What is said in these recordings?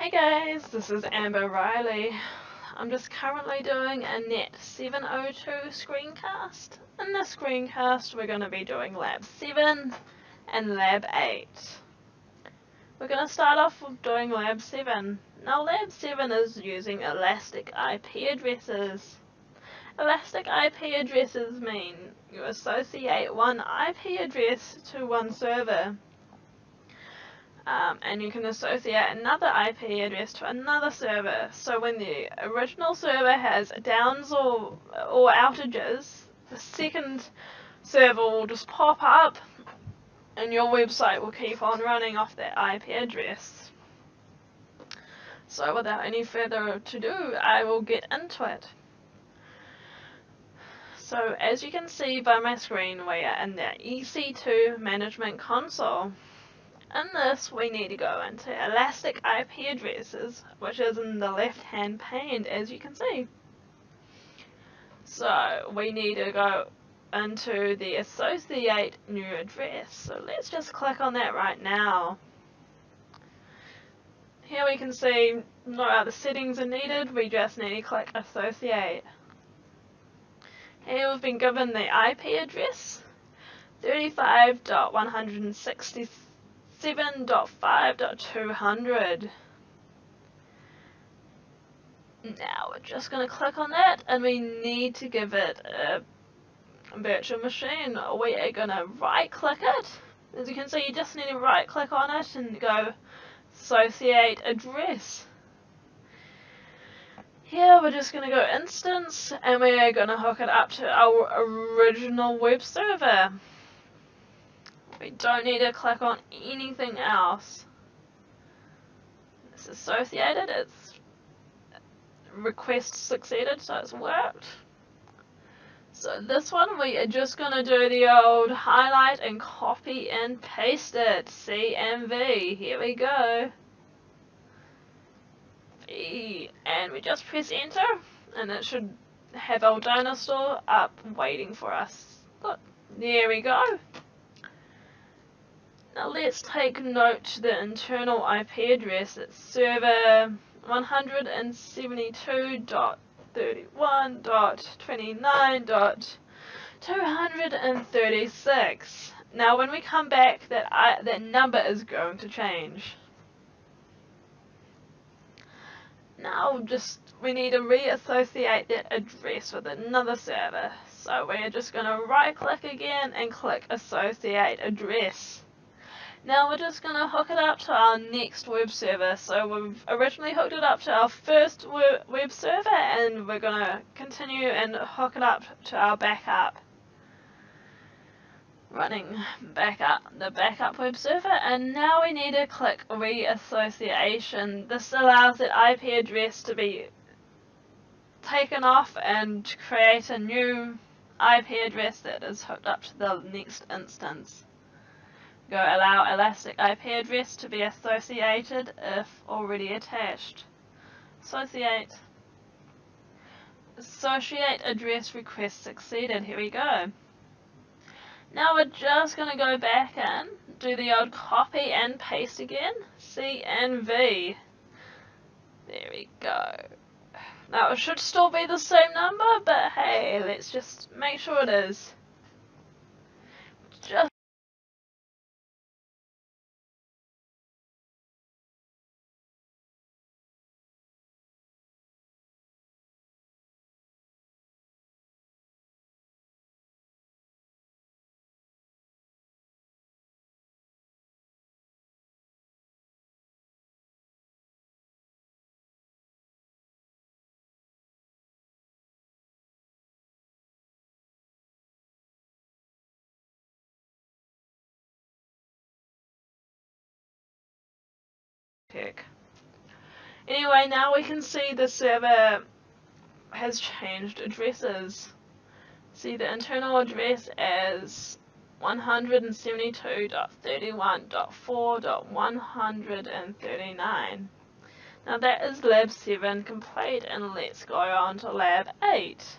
Hey guys, this is Amber Riley. I'm just currently doing a NET702 screencast. In this screencast we're going to be doing Lab 7 and Lab 8. We're going to start off with doing Lab 7. Now Lab 7 is using elastic IP addresses. Elastic IP addresses mean you associate one IP address to one server. And you can associate another IP address to another server. So when the original server has downs or outages, the second server will just pop up and your website will keep on running off that IP address. So without any further ado, I will get into it. So as you can see by my screen, we are in the EC2 management console. In this, we need to go into elastic IP addresses, which is in the left-hand pane, as you can see. So we need to go into the associate new address. So let's just click on that right now. Here we can see no other settings are needed, we just need to click associate. Here we've been given the IP address, 35.167.5.200. Now we're just going to click on that and we need to give it a virtual machine. We are going to right click it. As you can see, you just need to right click on it and go associate address. Here we're just going to go instance and we are going to hook it up to our original web server. We don't need to click on anything else. It's associated, it's request succeeded, so it's worked. So this one we are just going to do the old highlight and copy and paste it. C and V. Here we go. V. And we just press enter and it should have our dinosaur up waiting for us. Look, there we go. Now let's take note to the internal IP address. It's server 172.31.29.236. Now when we come back, that number is going to change. Now we need to reassociate that address with another server. So we're just going to right click again and click associate address. Now we're just going to hook it up to our next web server. So we've originally hooked it up to our first web server and we're going to continue and hook it up to our backup. Running the backup web server, and now we need to click reassociation. This allows that IP address to be taken off and to create a new IP address that is hooked up to the next instance. Go allow elastic IP address to be associated if already attached. Associate address request succeeded. Here we go. Now we're just going to go back in, do the old copy and paste again, C and V. There we go. Now it should still be the same number, but hey, let's just make sure it is. Just anyway, now we can see the server has changed addresses. See the internal address as 172.31.4.139. Now that is Lab 7 complete, and let's go on to Lab 8.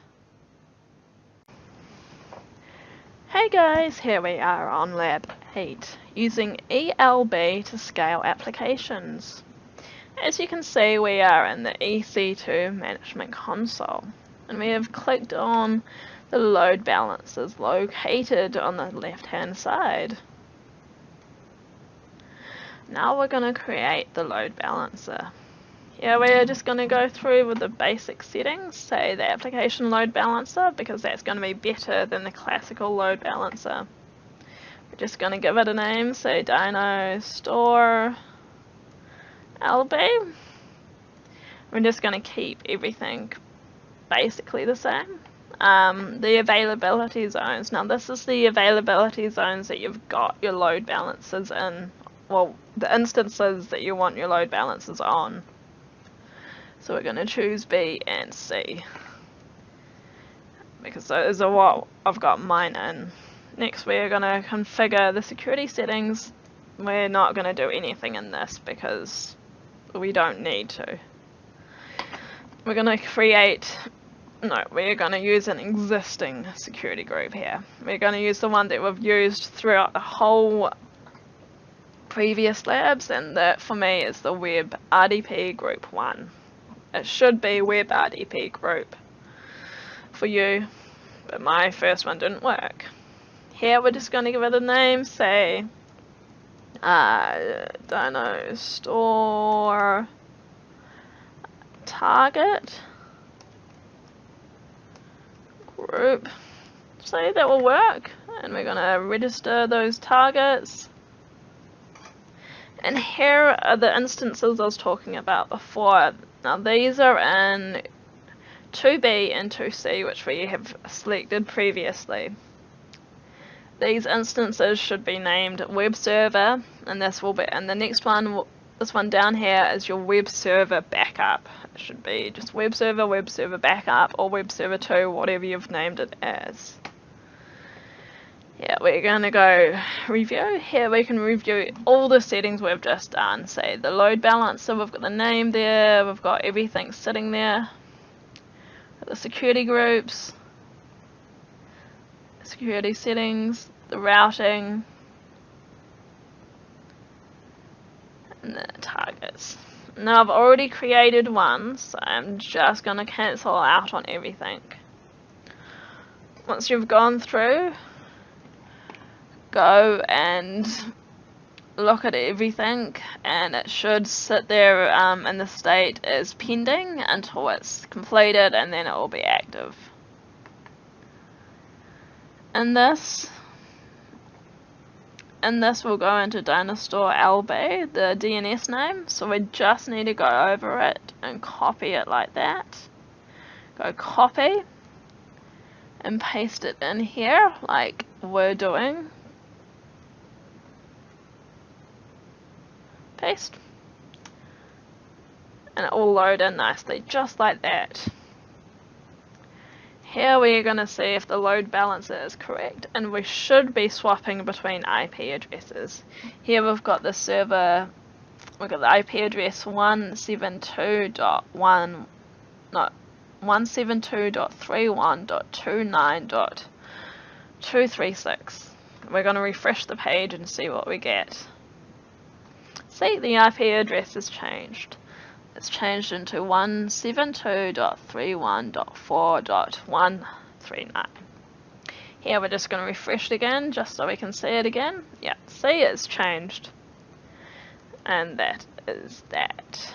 Hey guys, here we are on Lab 8, using ELB to scale applications. As you can see, we are in the EC2 management console, and we have clicked on the load balancers located on the left hand side. Now we're going to create the load balancer. Here we're just going to go through with the basic settings, say the application load balancer, because that's going to be better than the classical load balancer. We're just going to give it a name, say Dino Store LB. We're just going to keep everything basically the same. The availability zones. Now this is the availability zones that you've got your load balancers in. Well, the instances that you want your load balancers on. So we're going to choose B and C, because those are what I've got mine in. Next we're going to configure the security settings. We're not going to do anything in this because we don't need to. We're going to we're going to use an existing security group here. We're going to use the one that we've used throughout the whole previous labs, and that for me is the Web RDP Group 1. It should be Web RDP Group for you, but my first one didn't work. Here we're just going to give it a name, say Dino Store Target Group. So that will work, and we're going to register those targets. And here are the instances I was talking about before. Now these are in 2B and 2C, which we have selected previously. These instances should be named web server, and this will be, and the next one, this one down here, is your web server backup. It should be just web server backup, or web server 2, whatever you've named it as. Yeah, we're going to go review. Here we can review all the settings we've just done. Say the load balancer, we've got the name there, we've got everything sitting there. The security groups, security settings, the routing, and the targets. Now I've already created one, so I'm just going to cancel out on everything. Once you've gone through, go and look at everything, and it should sit there in the state as pending until it's completed, and then it will be active. And this will go into Dynastore LB, the DNS name, so we just need to go over it and copy it like that. Go copy and paste it in here like we're doing. Paste, and it will load in nicely just like that. Here we're going to see if the load balancer is correct, and we should be swapping between IP addresses. Here we've got the server, we've got the IP address 172.31.29.236. We're going to refresh the page and see what we get. See, the IP address has changed. It's changed into 172.31.4.139. Here we're just going to refresh it again, just so we can see it again. Yeah, see, it's changed. And that is that.